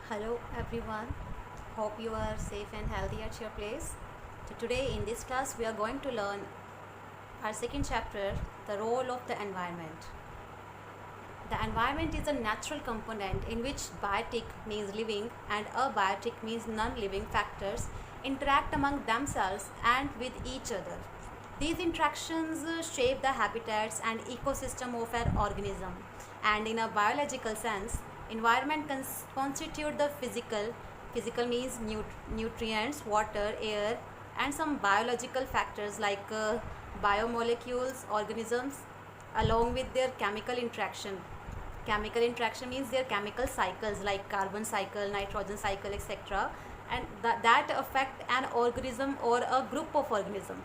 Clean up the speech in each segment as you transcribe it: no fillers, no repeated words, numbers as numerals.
Hello everyone, hope you are safe and healthy at your place. So today in this class we are going to learn our second chapter, the role of the environment. The environment is a natural component in which biotic means living and abiotic means non-living factors interact among themselves and with each other. These interactions shape the habitats and ecosystem of an organism, and in a biological sense, environment constitute the physical means nutrients, water, air, and some biological factors like biomolecules, organisms, along with their chemical interaction. Chemical interaction means their chemical cycles like carbon cycle, nitrogen cycle, etc., and that affect an organism or a group of organisms,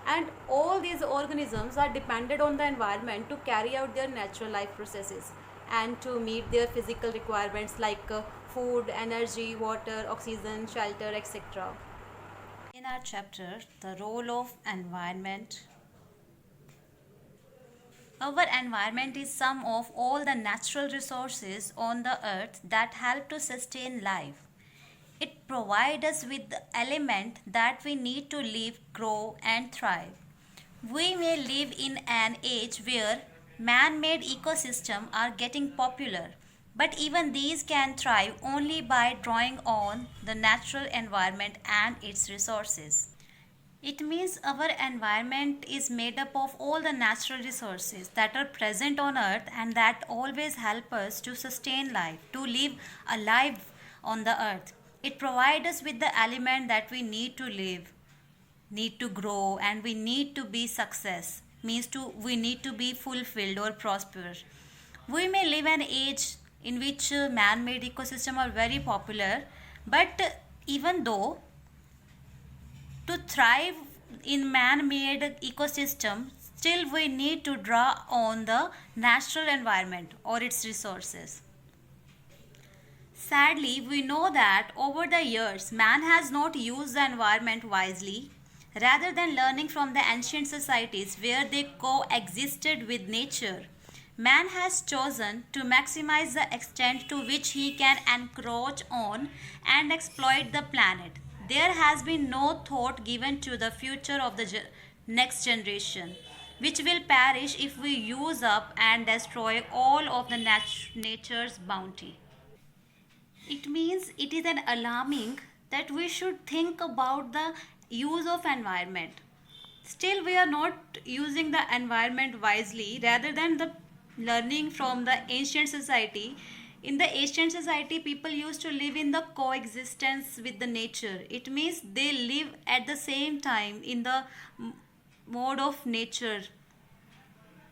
and all these organisms are dependent on the environment to carry out their natural life processes and to meet their physical requirements like food, energy, water, oxygen, shelter, etc. In our chapter, the role of environment, our environment is sum of all the natural resources on the earth that help to sustain life. It provides us with the element that we need to live, grow, and thrive. We may live in an age where man made ecosystems are getting popular, but even these can thrive only by drawing on the natural environment and its resources. It means our environment is made up of all the natural resources that are present on earth and that always help us to sustain life, to live alive on the earth. It provides us with the element that we need to live, need to grow, and we need to be success. Means to we need to be fulfilled or prosper. We may live an age in which man-made ecosystem are very popular, but even though to thrive in man-made ecosystem, still we need to draw on the natural environment or its resources. Sadly, we know that over the years, man has not used the environment wisely. Rather than learning from the ancient societies where they coexisted with nature, man has chosen to maximize the extent to which he can encroach on and exploit the planet. There has been no thought given to the future of the next generation, which will perish if we use up and destroy all of the nature's bounty. It means it is an alarming that we should think about the use of environment. Still, we are not using the environment wisely rather than the learning from the ancient society. In the ancient society, people used to live in the coexistence with the nature. It means they live at the same time in the mode of nature.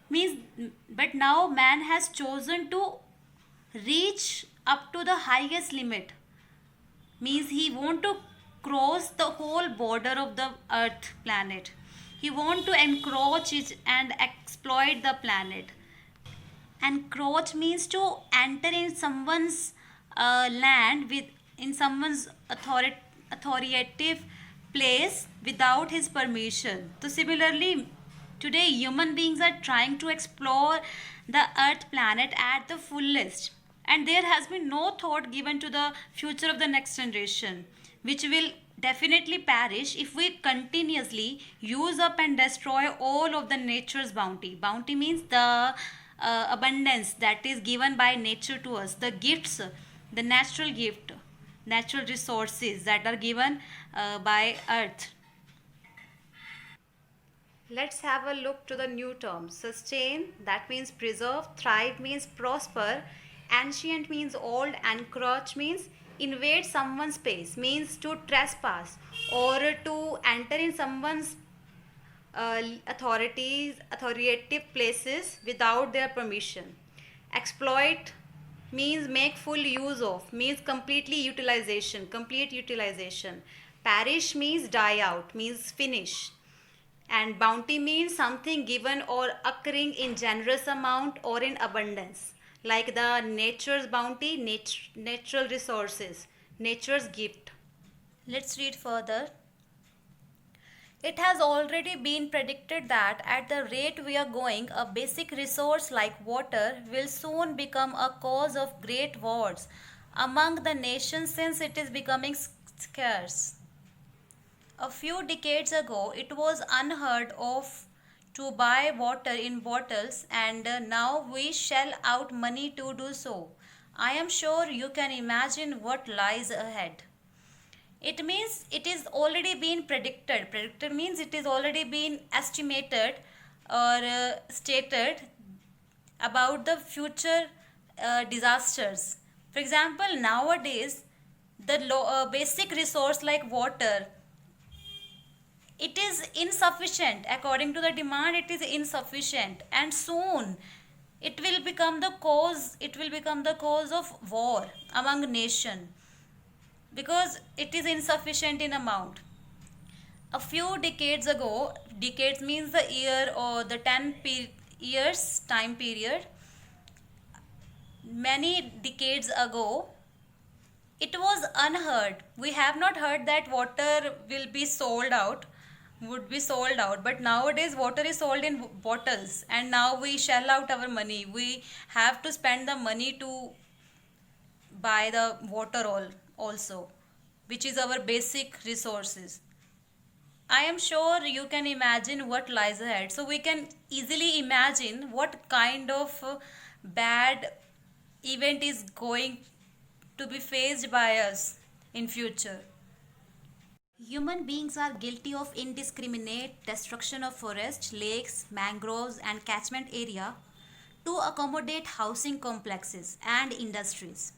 Means, but now man has chosen to reach up to the highest limit. Means he want to cross the whole border of the earth planet. He want to encroach it and exploit the planet. Encroach means to enter in someone's land with in someone's authoritative place without his permission. So similarly, today human beings are trying to explore the earth planet at the fullest, and there has been no thought given to the future of the next generation, which will definitely perish if we continuously use up and destroy all of the nature's bounty. Bounty means the abundance that is given by nature to us, the gifts, the natural gift, natural resources that are given by earth. Let's have a look to the new terms. Sustain, that means preserve. Thrive means prosper. Ancient means old. Encroach means invade someone's space, means to trespass or to enter in someone's authoritative places without their permission. Exploit means make full use of, means complete utilization. Perish means die out, means finish. And bounty means something given or occurring in generous amount or in abundance, like the nature's bounty, natural resources, nature's gift. Let's read further. It has already been predicted that at the rate we are going, a basic resource like water will soon become a cause of great wars among the nations since it is becoming scarce. A few decades ago, it was unheard of to buy water in bottles, and now we shell out money to do so. I am sure you can imagine what lies ahead. It means it is already been predicted. Predicted means it is already been estimated or stated about the future disasters. For example, nowadays the basic resource like water, it is insufficient. According to the demand, it is insufficient, and soon it will become the cause of war among nation, because it is insufficient in amount. A few decades ago, decades means the year or the 10 years time period, many decades ago, it was unheard. We have not heard that water will be sold out, would be sold out. But nowadays, water is sold in bottles, and now we shell out our money. We have to spend the money to buy the water also, which is our basic resources. I am sure you can imagine what lies ahead. So we can easily imagine what kind of bad event is going to be faced by us in future. Human beings are guilty of indiscriminate destruction of forests, lakes, mangroves, and catchment area to accommodate housing complexes and industries.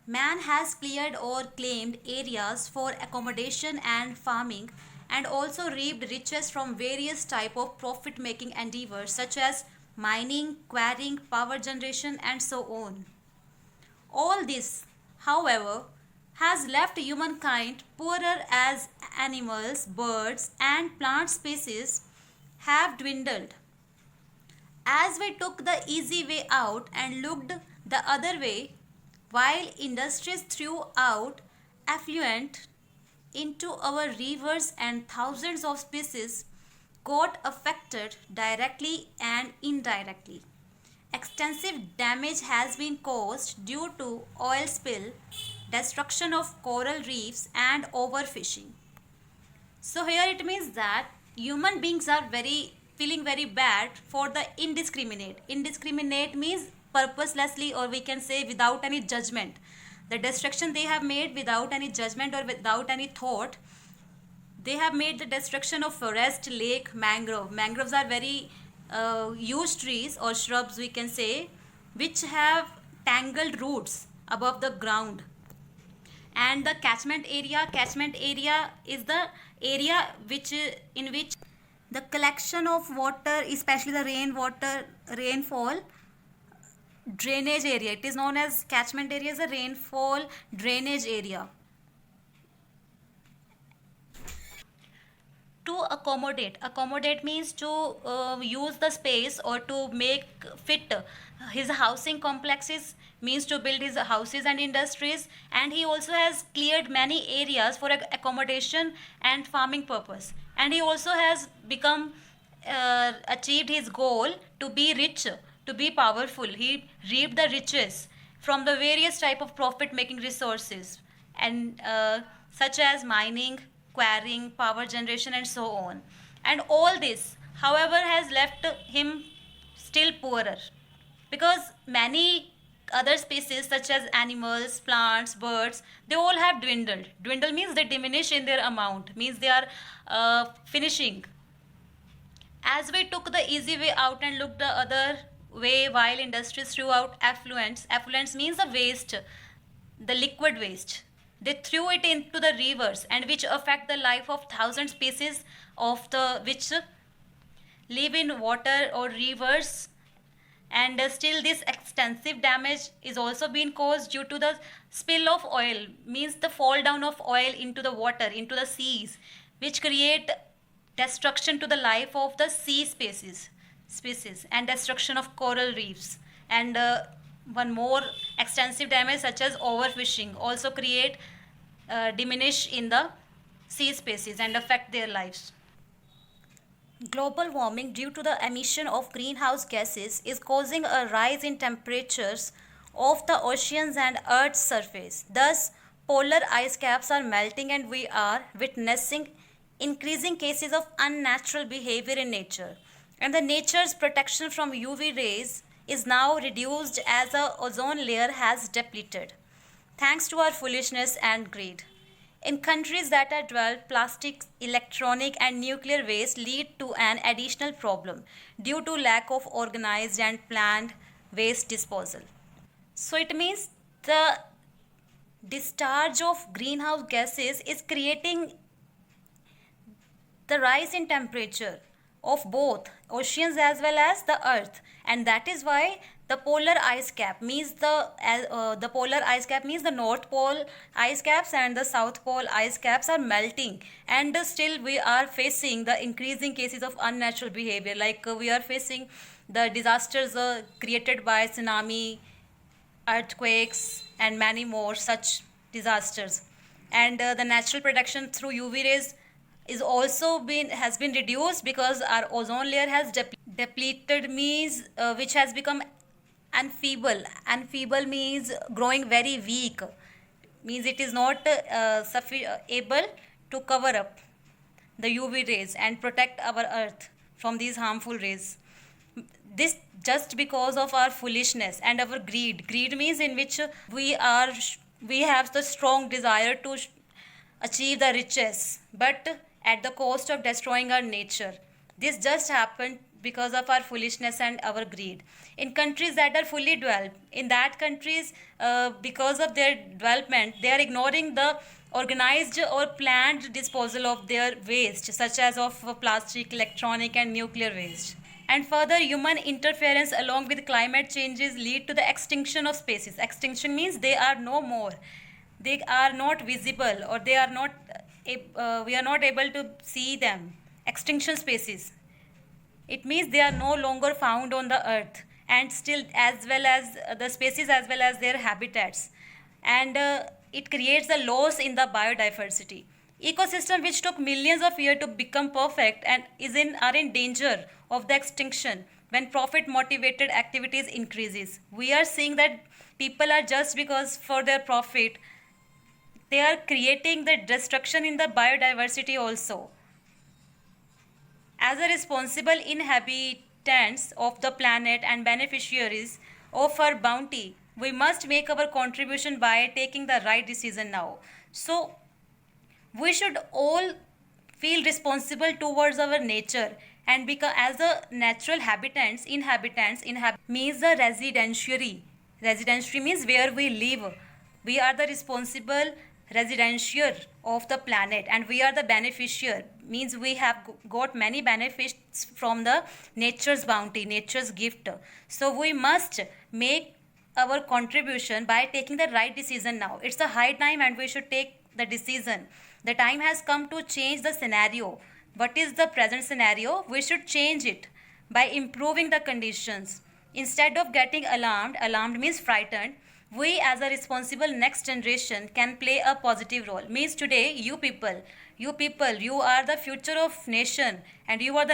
Man has cleared or claimed areas for accommodation and farming, and also reaped riches from various type of profit making endeavors such as mining, quarrying, power generation, and so on. All this, however, has left humankind poorer as animals, birds, and plant species have dwindled. As we took the easy way out and looked the other way, while industries threw out effluent into our rivers and thousands of species got affected directly and indirectly. Extensive damage has been caused due to oil spill, destruction of coral reefs, and overfishing. So here it means that human beings are feeling very bad for the indiscriminate. Indiscriminate means purposelessly, or we can say without any judgment. The destruction they have made without any judgment or without any thought. They have made the destruction of forest, lake, mangrove. Mangroves are very huge trees or shrubs, we can say, which have tangled roots above the ground. And the catchment area is the area in which the collection of water, especially the rainfall drainage area, it is known as catchment area, is a rainfall drainage area. To accommodate means to use the space or to make fit his housing complexes, means to build his houses and industries, and he also has cleared many areas for accommodation and farming purpose, and he also has become achieved his goal to be rich, to be powerful. He reaped the riches from the various type of profit making resources, and such as mining, quarrying, power generation, and so on. And all this, however, has left him still poorer, because many other species such as animals, plants, birds, they all have dwindled. Dwindle means they diminish in their amount, means they are finishing. As we took the easy way out and looked the other way, while industries threw out effluents means the waste, the liquid waste. They threw it into the rivers, and which affect the life of thousand species of the which live in water or rivers. And still this extensive damage is also being caused due to the spill of oil, means the fall down of oil into the water, into the seas, which create destruction to the life of the sea species and destruction of coral reefs. And one more extensive damage such as overfishing also create diminish in the sea species and affect their lives. Global warming due to the emission of greenhouse gases is causing a rise in temperatures of the oceans and Earth's surface. Thus, polar ice caps are melting, and we are witnessing increasing cases of unnatural behavior in nature. And the nature's protection from UV rays is now reduced as the ozone layer has depleted, thanks to our foolishness and greed. In countries that are developed, plastic, electronic, and nuclear waste lead to an additional problem due to lack of organized and planned waste disposal. So it means the discharge of greenhouse gases is creating the rise in temperature of both oceans as well as the earth, and that is why the polar ice cap means the polar ice cap means the north pole ice caps and the south pole ice caps are melting, and still we are facing the increasing cases of unnatural behavior, like we are facing the disasters created by tsunami, earthquakes, and many more such disasters. And the natural protection through UV rays is also been has been reduced because our ozone layer has depleted, means which has become unfeeble means growing very weak, means it is not able to cover up the UV rays and protect our earth from these harmful rays. This just because of our foolishness and our greed means in which we have the strong desire to achieve the riches, but at the cost of destroying our nature. This just happened because of our foolishness and our greed. In countries that are fully developed, in that countries, because of their development, they are ignoring the organized or planned disposal of their waste, such as of plastic, electronic, and nuclear waste. And further, human interference along with climate changes lead to the extinction of species. Extinction means they are no more, they are not visible, or they are not we are not able to see them. Extinction species, it means they are no longer found on the earth, and still as well as the species as well as their habitats. And it creates a loss in the biodiversity. Ecosystem which took millions of years to become perfect and are in danger of the extinction when profit motivated activities increases. We are seeing that people are, just because for their profit, they are creating the destruction in the biodiversity also. As a responsible inhabitants of the planet and beneficiaries of our bounty, we must make our contribution by taking the right decision now. So we should all feel responsible towards our nature, and because as a natural inhabitants means the residentiary means where we live. We are the responsible residential of the planet, and we are the beneficiary, means we have got many benefits from the nature's bounty, nature's gift. So we must make our contribution by taking the right decision now. It's a high time and we should take the decision. The time has come to change the scenario. What is the present scenario? We should change it by improving the conditions. Instead of getting alarmed means frightened, we as a responsible next generation can play a positive role. Means today, you people, you are the future of nation, and you are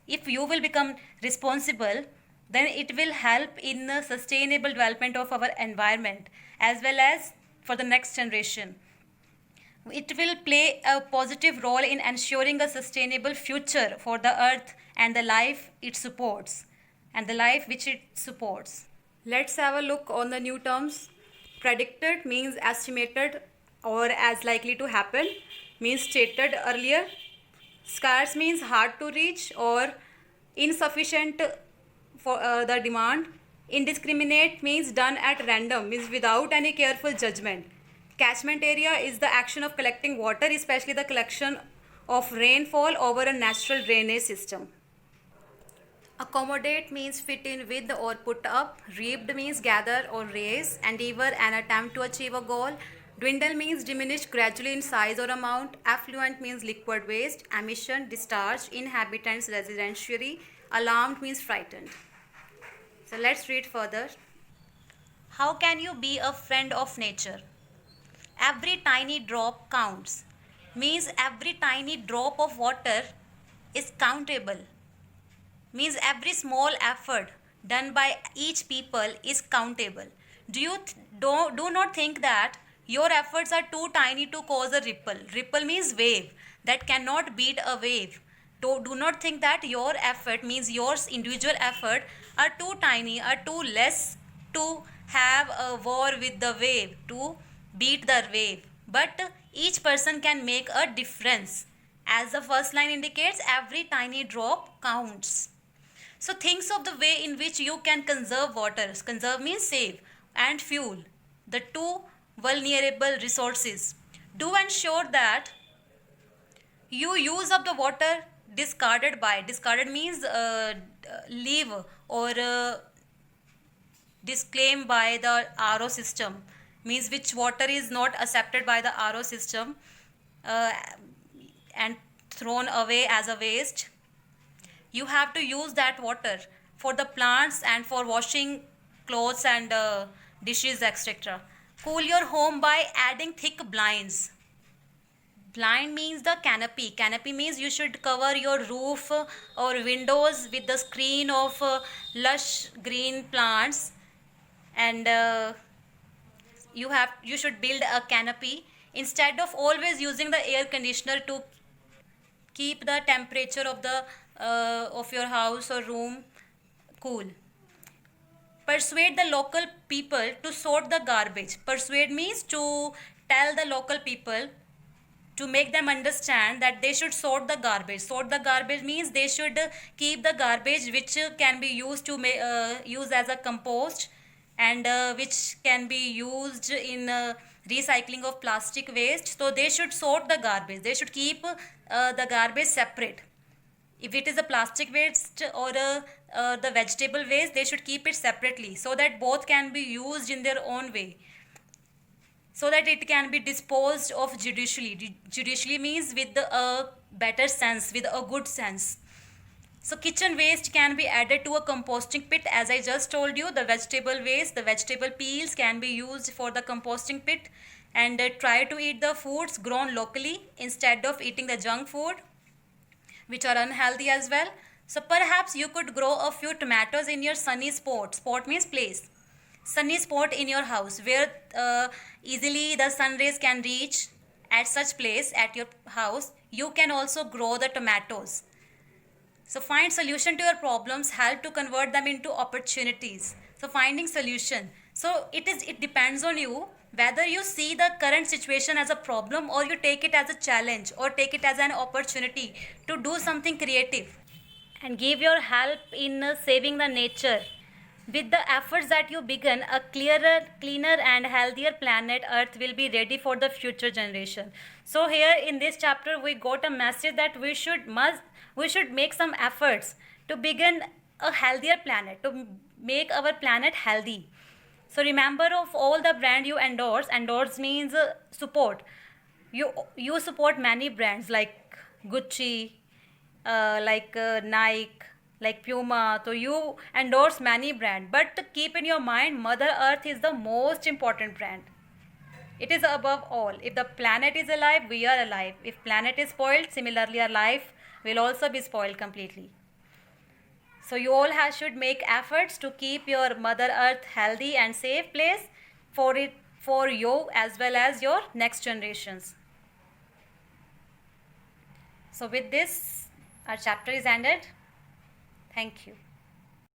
if you will become responsible, then it will help in the sustainable development of our environment as well as for the next generation. It will play a positive role in ensuring a sustainable future for the earth and the life it supports and the life which it supports. Let's have a look on the new terms. Predicted means estimated or as likely to happen, means stated earlier. Scarce means hard to reach or insufficient for the demand. Indiscriminate means done at random, means without any careful judgment. Catchment area is the action of collecting water, especially the collection of rainfall over a natural drainage system. Accommodate means fit in with or put up. Reaped means gather or raise, endeavor and attempt to achieve a goal. Dwindle means diminish gradually in size or amount. Affluent means liquid waste. Emission, discharge. Inhabitants, residentiary. Alarmed means frightened. So let's read further. How can you be a friend of nature? Every tiny drop counts. Means every tiny drop of water is countable. Means every small effort done by each people is countable. Do not think that your efforts are too tiny to cause a ripple. Ripple means wave that cannot beat a wave. Do not think that your effort means your individual effort are too tiny, are too less to have a war with the wave, to beat the wave. But each person can make a difference. As the first line indicates, every tiny drop counts. So think of the way in which you can conserve water. Conserve means save, and fuel, the two vulnerable resources. Do ensure that you use up the water discarded by. Discarded means leave or disclaim by the RO system. Means which water is not accepted by the RO system uh, and thrown away as a waste. You have to use that water for the plants and for washing clothes and dishes, etc. Cool your home by adding thick blinds. Blind means the canopy. Canopy means you should cover your roof or windows with the screen of lush green plants, and you should build a canopy instead of always using the air conditioner to keep the temperature of your house or room cool. Persuade the local people to sort the garbage. Persuade means to tell the local people, to make them understand that they should sort the garbage. Sort the garbage means they should keep the garbage which can be used to use as a compost, and which can be used in recycling of plastic waste. So they should sort the garbage. They should keep the garbage separate. If it is a plastic waste or the vegetable waste, they should keep it separately so that both can be used in their own way, so that it can be disposed of judicially. Judicially means with a better sense, with a good sense. So kitchen waste can be added to a composting pit. As I just told you, the vegetable waste, the vegetable peels can be used for the composting pit. And try to eat the foods grown locally instead of eating the junk food, which are unhealthy as well. So perhaps you could grow a few tomatoes in your sunny spot. Spot means place. Sunny spot in your house where easily the sun rays can reach. At such place at your house, you can also grow the tomatoes. So find solution to your problems, help to convert them into opportunities. So finding solution. So it depends on you whether you see the current situation as a problem or you take it as a challenge or take it as an opportunity to do something creative and give your help in saving the nature. With the efforts that you begin, a clearer, cleaner and healthier planet Earth will be ready for the future generation. So here in this chapter we got a message that we should make some efforts to begin a healthier planet, to make our planet healthy. So remember, of all the brand you endorse means support. You support many brands like Gucci, like Nike, like Puma. So you endorse many brands, but keep in your mind, Mother Earth is the most important brand. It is above all. If the planet is alive, we are alive. If planet is spoiled, similarly our life will also be spoiled completely. So you all should make efforts to keep your Mother Earth healthy and safe place for you as well as your next generations. So with this, our chapter is ended. Thank you.